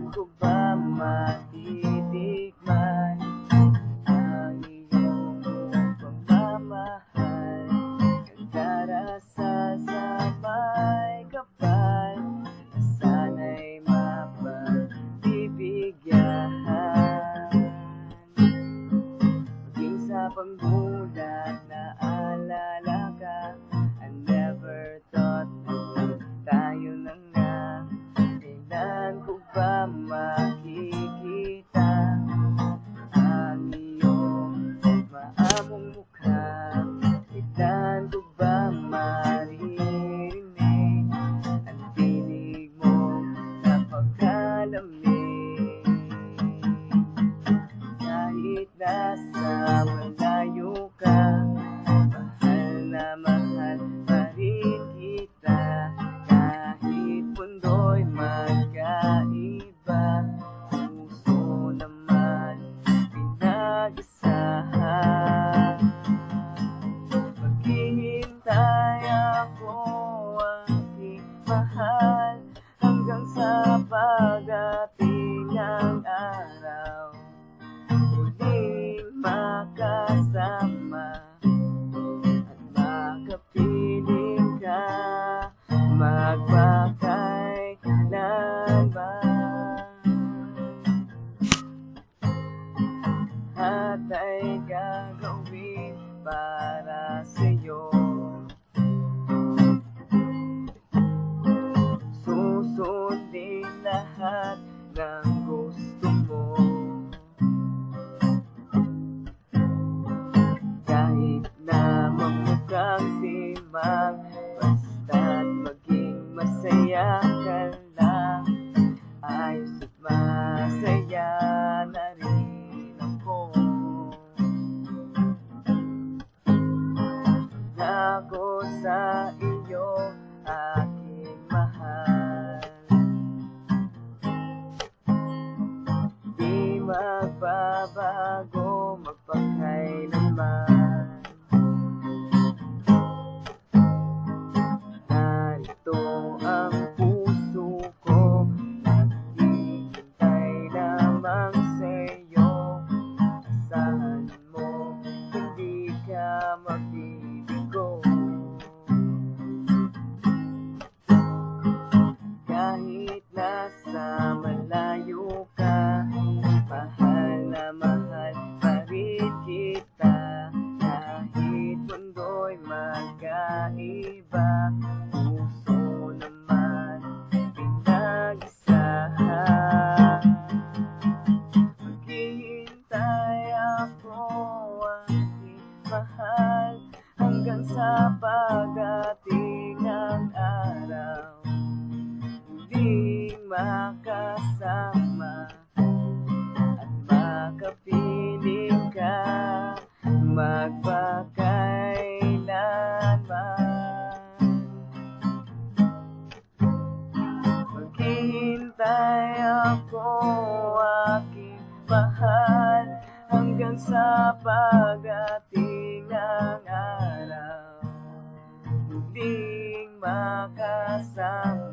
ko ba matitikman ang iyong pagmamahal? Nagdarasal sa may kapal na sana'y mapagbibigyan. Maging sa pagmulat naalala ka, I never thought tayo na nga. Kailan ko ba makikita ang iyong maamong mukha? Kailan ko ba maririnig ang tinig mong napakalamig? Kahit nasa malayo ka, mahal na mahal pa rin kita. Kahit mundo'y magkaiba, puso naman pinag-isahan. Maghihintay ako, aking mahal, hanggang sa pagdating ng araw, muling makasama at makapiling ka magpakailanman. At ay gagawin para sa'yo. Susundin lahat ng gusto mo, kahit na mamukhang timang, basta't maging masaya ka lang. Ayos at masaya na rin ako. Ako sa iyo, aking mahal, di magbabago magpakailanman. Narito ang puso ko, naghihintay lamang sa'yo. Asahan mo, hindi ka magbibigo. Kahit nasa malayo ka, mahal na mahal pa rin kita. Kahit mundo'y magkaiba, puso naman pinag-isahan. Maghihintay ako, aking mahal, hanggang sa pagdating ng araw, muling makasama at makapiling ka magpakailanman. Maghihintay ako, aking mahal, hanggang sa pagdating ng araw, muling makasama